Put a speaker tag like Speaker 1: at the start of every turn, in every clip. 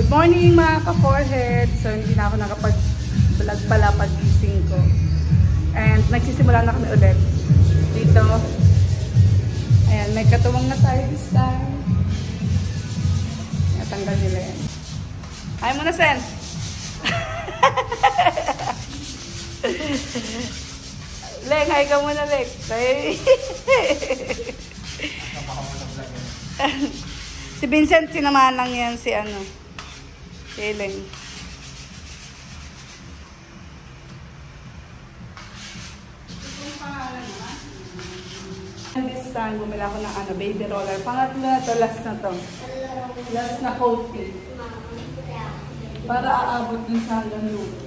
Speaker 1: Good morning mga ka-forehead. So hindi na ako nakapag-vlog pala pag-gising ko. And nagsisimula na kami ulit. Dito. Ayan, may katuwang na tayo this time. Natanggal nila yan. Hi muna, Sen! Leng, hi ka muna, Leng. Si Vincent, sinamahan lang yan si Leng. This time, bumila ko ng baby roller. Pangatlo na to, last na to. Last na coating. Para aabot din sa hanggang luto.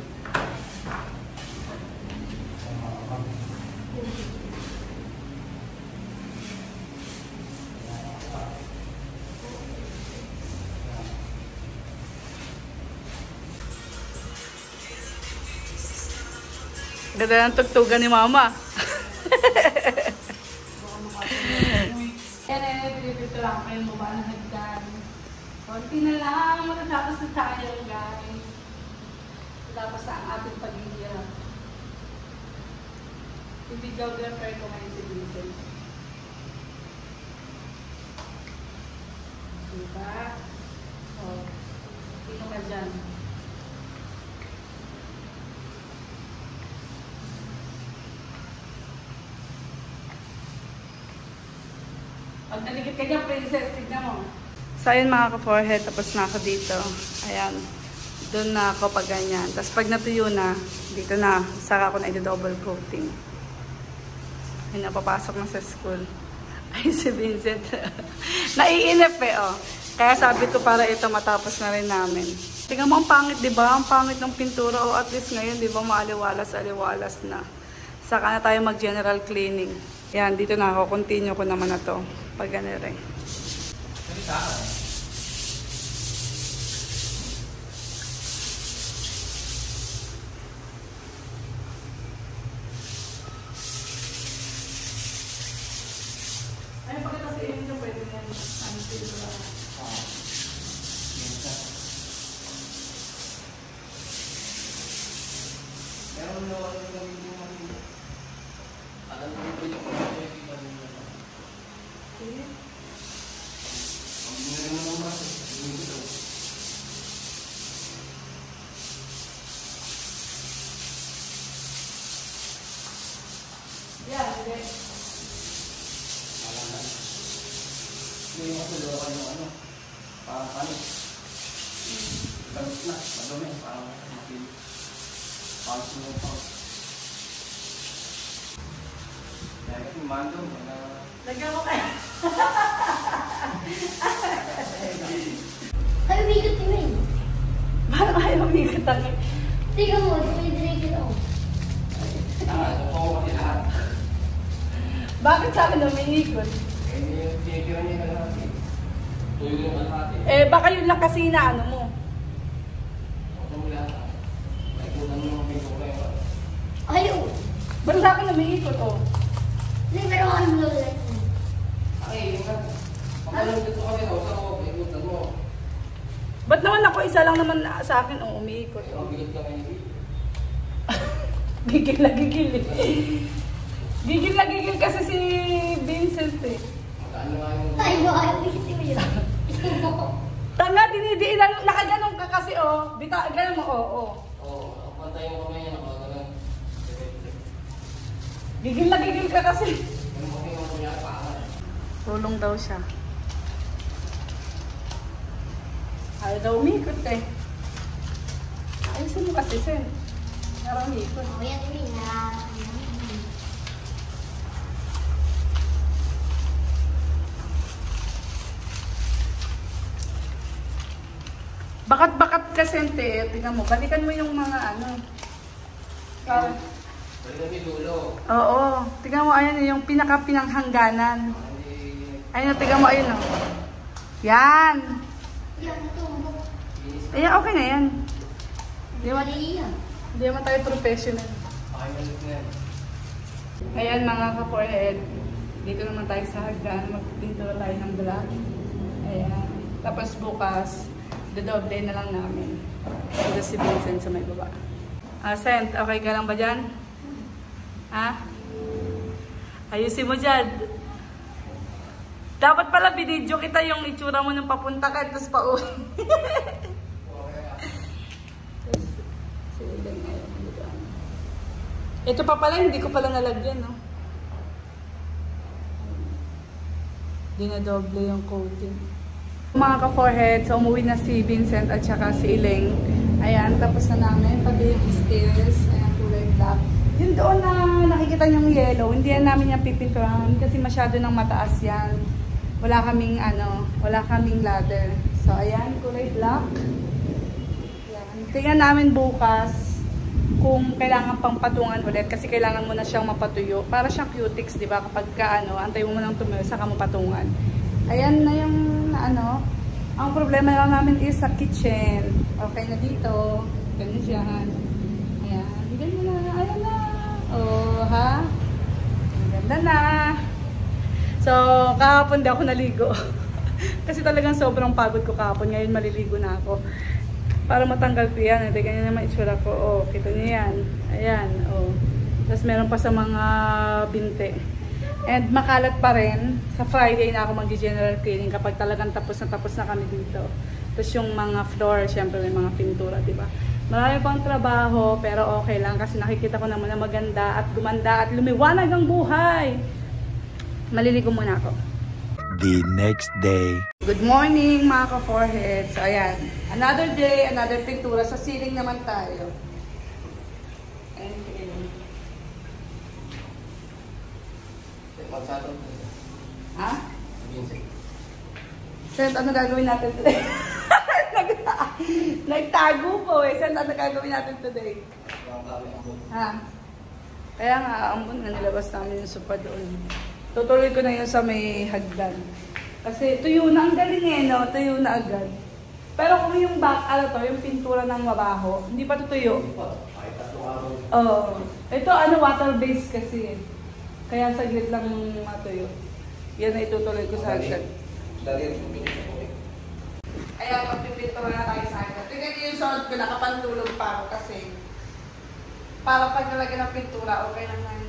Speaker 1: Ganda ng tugtugan ni Mama. Yan pinipito lang kayo mo ba na hagdan. Konti na lang, matatapos na tayo guys. Tapos na ang ating pag-iiyak. I-videographer ko ngayon si Vincent. Diba? O, sino ka dyan? Pag naligit ka dyan, princess, tignan mo. So, ayun mga ka-forehead, tapos na ako dito. Ayan. Doon na ako pag ganyan. Tapos pag natuyo na, dito na, saka ako na i-double coating. Ayun na, papasok na sa school. Ay, si Vincent. Naiinip oh. Kaya sabi ko para ito matapos na rin namin. Tingnan mo, ang pangit, di ba? Ang pangit ng pintura. O at least ngayon, di ba, maaliwalas-aliwalas na. Saka na tayo mag-general cleaning. Yan, dito na ako. Continue ko naman na to. Pag gano'n rin. Ay, pagkatapos yun nyo, pwede na yan. Ano sila?
Speaker 2: Meron na wala yung gawin mo natin. Alam mo yung pwede ko na yung iba nila.
Speaker 1: Okay.
Speaker 2: Ang binari mo naman kasi, yung ito.
Speaker 1: Yeah, okay.
Speaker 2: Alam na. Hindi yung ako lawan yung parang panis. Tapos na, madumi, parang makilig. Paus mo paus. Dahil kasi mandong,
Speaker 1: Lagyan mo kayo.
Speaker 3: Ay, umigot ka na eh.
Speaker 1: Paano kayo umigot ang
Speaker 3: Tingnan mo, dumidiligid ako.
Speaker 2: totoo kasi lahat.
Speaker 1: Bakit sa akin umiikot?
Speaker 2: Eh, hindi yung tinitira niya kalahati. Tuyo yung kalahati.
Speaker 1: Baka yun lang kasi na mo.
Speaker 2: Huwag mo lahat. Naikutan mo yung pinto ko yung
Speaker 3: Ayaw.
Speaker 1: Ba't sa akin umiikot
Speaker 3: Hindi, pero ano mo lang.
Speaker 2: ay, yung nga. Pagkalang dito kasi sa ako, ikutan mo.
Speaker 1: Ba't naman ako isa lang naman sa akin umiikot
Speaker 2: Ay, mabigat ka ngayon.
Speaker 1: Gigil na gigil Gigil na gigil kasi si Vincent
Speaker 2: Magkano nga yung...
Speaker 3: Ay, ayaw, umigot mo yun.
Speaker 1: Tanga, dinidiin lang, nakaganong ka kasi bita, ganun mo
Speaker 2: Oo, pantay yung kamay niya, nakagalan.
Speaker 1: Gigil na gigil ka kasi.
Speaker 2: Yung kamay mo niya, paangan.
Speaker 1: Tulong daw siya. Ayaw daw umikot Ayusin mo kasi, Sen. Parang umikot.
Speaker 3: O, yan yun na.
Speaker 1: Bakat-bakat ka, Sente. Tingnan mo, balikan mo yung mga
Speaker 2: Balikan mo yung dulo.
Speaker 1: Oo. Tingnan mo, ayan yung pinaka-pinanghangganan. Ayun, tingnan mo, ayun Yan.
Speaker 3: Yan, natumbok.
Speaker 1: Ayan, okay na yan. Di ba?
Speaker 3: Yan.
Speaker 1: Hindi naman tayo professional.
Speaker 2: Okay, malit na yan.
Speaker 1: Ayan mga ka-forehead. Dito naman tayo sa hagdan. Magpintura tayo ng black. Ayan. Tapos bukas, Dodoble na lang namin. Ito si Vincent sa may baba. Sent, okay ka lang ba dyan? Ha? Ayusin mo dyan. Dapat pala binidyo kita yung itsura mo nung papunta ka, tapos pauwi. Ito pa pala, hindi ko pala nalagyan, no? Dinadoble yung coating. Mga ka-forehead, so umuwi na si Vincent at saka si Iling. Ayan, tapos na namin. Tabi yung stairs. Ayan, kulay black. Yun doon na nakikita niyong yellow, hindi yan namin yung pipinturahan kasi masyado nang mataas yan. Wala kaming ladder. So, ayan, kulay black. Ayan. Tingnan namin bukas kung kailangan pang patungan ulit kasi kailangan mo na siyang mapatuyo. Para siyang cutics, di ba? Kapag ka, antay mo nang tumayo, saka mo patungan. Ayan na yung, ang problema lang namin is sa kitchen. Okay na dito. Ganyan siya. Ayan. Ganyan na. Ayan na. Oh, ha? Ang ganda na. So, kahapon di ako naligo. Kasi talagang sobrang pagod ko kahapon. Ngayon maliligo na ako. Para matanggal ko yan. Ito, ganyan naman itsura ko. Oh, kita niyo yan. Ayan. Oh. Tapos meron pa sa mga binte. And makalat pa rin. Sa Friday na ako mag-general cleaning kapag talagang tapos na kami dito. Tapos yung mga floor, syempre may mga pintura, diba? Marami pang trabaho, pero okay lang kasi nakikita ko naman na maganda at gumanda at lumiwanag ang buhay. Maliligo muna ako.
Speaker 4: The next day.
Speaker 1: Good morning mga ka-forehead. So ayan, another day, another pintura. Sa ceiling naman tayo. Ha? Sent, ano gagawin natin today? Nagtago po eh. Sent, ano gagawin natin today? Ha? Kaya nga, ambon nga nilabas namin yung sopa doon. Tutuloy ko na yun sa may hagdan. Kasi tuyo na, ang galing eh, no? Tuyo na agad. Pero kung yung back, yung pintura ng mabaho, hindi pa tutuyo. Oo. Ito, water-based kasi. Kaya saglit lang matuyo. Yan na itutuloy ko sa hagdan. Ayan, magpipintura na tayo sa hagdan. Tingnan niyo yung suot ko, nakapantulog pa ako kasi para pag nalagyan ng pintura, okay naman.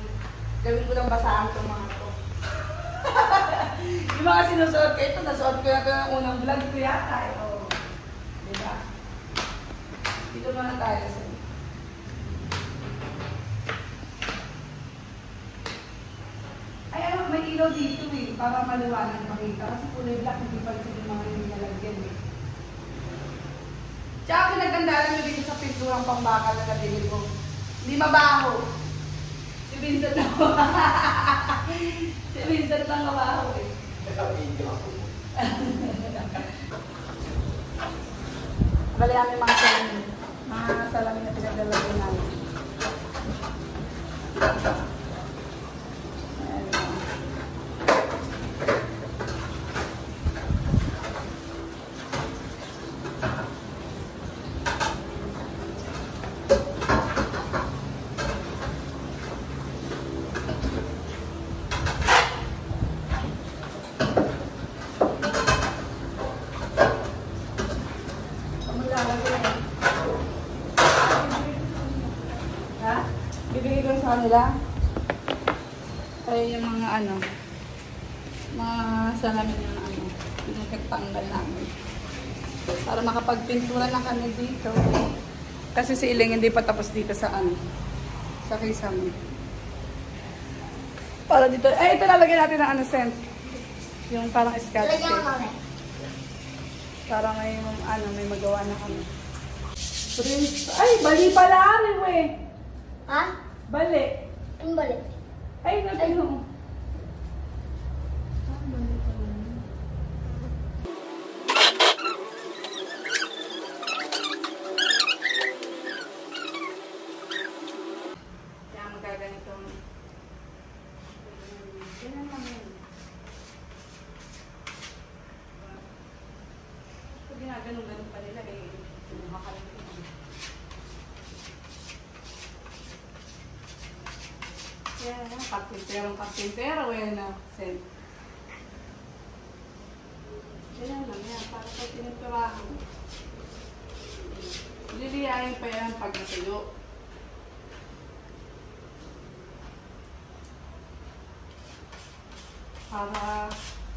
Speaker 1: Gawin ko ng basahan itong mga to. Yung mga sinusuot ko, ito, nasuot ko na ito ng unang vlog ko yata. Oh. Diba? Dito na tayo sa may ilaw dito eh, para maliwanag makita. Kasi kulay black, hindi pa rin yung mga nilalagyan eh. Tsaka pinagandaan nyo dito sa pinturang pambakal na nabili ko. Hindi mabaho. Si Vincent lang si Vincent lang mabaho eh. Bali namin mga salamin. Mga salamin na pinaglalagyan namin. Bibigay ko sa kanila. Kaya yung mga mga salamin na pinagtanggal namin. Para makapagpintura na kami dito. Kasi si Iling hindi pa tapos dito sa sa kisame. Para dito, ito lalagyan natin ng scent. Yung parang scotch tape. Para may may magawa na kami. Ay, bali pala eh.
Speaker 3: Ha?
Speaker 1: Bali.
Speaker 3: Ang balik.
Speaker 1: Ay, natin Kaya magaganito. Ganyan lang yun. Pag ginaganon-ganon pa nila, makakalito. Yan na, kapintero, yan na, Sen. Yan lang yan, para pag tiniturahan. Iiyayin pa yan pag natuyo. Para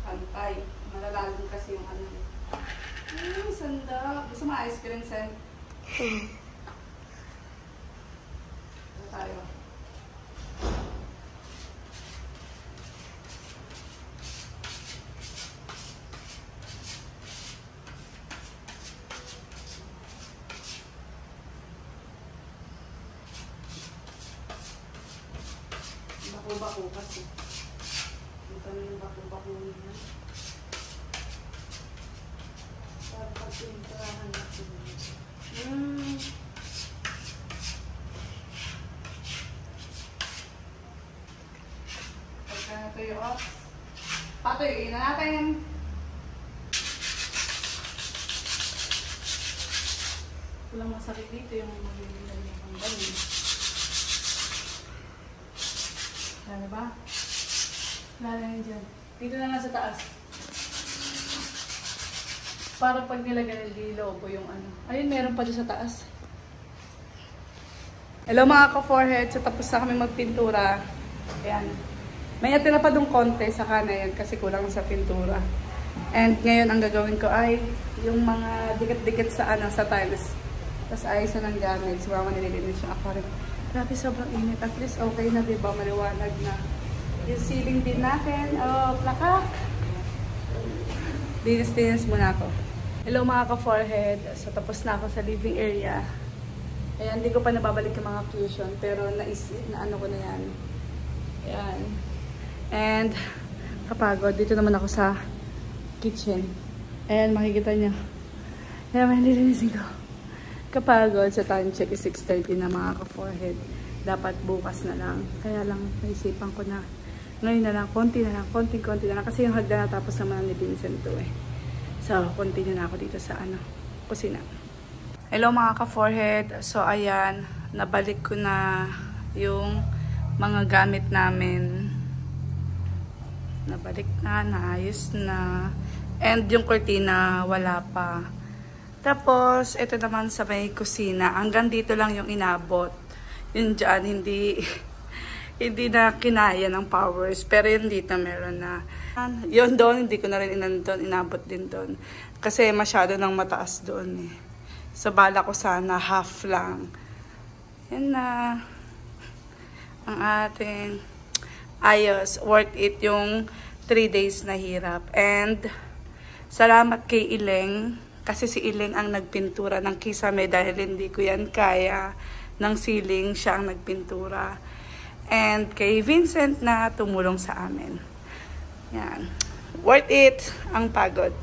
Speaker 1: pantay. Malalalim kasi yung ano. Ay, sanda. Gusto mo ice cream, Sen? Ito tayo. Bako-bako kasi. Ito na yung bako-bako niya. Para pag-interahan natin. Pagka natuyo, ops. Patuyuin na natin. Walang masakit dito yung magiging niya pang ganun. Ano ba? Wala na yun dyan. Dito na nga sa taas. Para pag nilagyan ng lilobo yung ano. Ayun, meron pa dyan sa taas. Hello mga ka-forehead. So tapos na kami magpintura. Ayan. May natira pa dong konti sa kana yan kasi kulang sa pintura. And ngayon ang gagawin ko ay yung mga dikit-dikit sa ano, sa tiles. Tapos ayos na ng gamit. So mga nililinis yung aquarium. Grabe, sobrang init. At least okay na, diba? Maliwanag na. Yung ceiling din natin. Oh, plakak! Dinis-dinis muna ako. Hello mga ka-forehead. So, tapos na ako sa living area. Ayan, hindi ko pa nababalik yung mga cushion. Pero ano ko na yan. Ayan. And, kapagod. Dito naman ako sa kitchen. Ayan, makikita nyo. Ayan, may nilinisin ko. Kapagod sa time check is 6:30 na mga ka-forehead. Dapat bukas na lang. Kaya lang naisipan ko na ngayon na lang, konti na lang, konti-konti na lang. Kasi yung hagdan natapos naman ni Vincent to eh. So, continue na ako dito sa ano, kusina. Hello mga ka-forehead. So, ayan, nabalik ko na yung mga gamit namin. Nabalik na, naayos na. And yung cortina, wala pa. Tapos, ito naman sa may kusina. Hanggang dito lang yung inabot. Yun dyan, hindi na kinaya ng powers. Pero yun dito, meron na. Yun doon, hindi ko na rin inabot din doon. Kasi masyado nang mataas doon eh. So, bala ko sana, half lang. Yan na. Ang ating ayos. Worth it yung 3 days na hirap. And, salamat kay Ileng. Kasi si Ileng ang nagpintura ng kisame dahil hindi ko yan kaya ng ceiling, siya ang nagpintura. And kay Vincent na tumulong sa amin. Yan. Worth it ang pagod.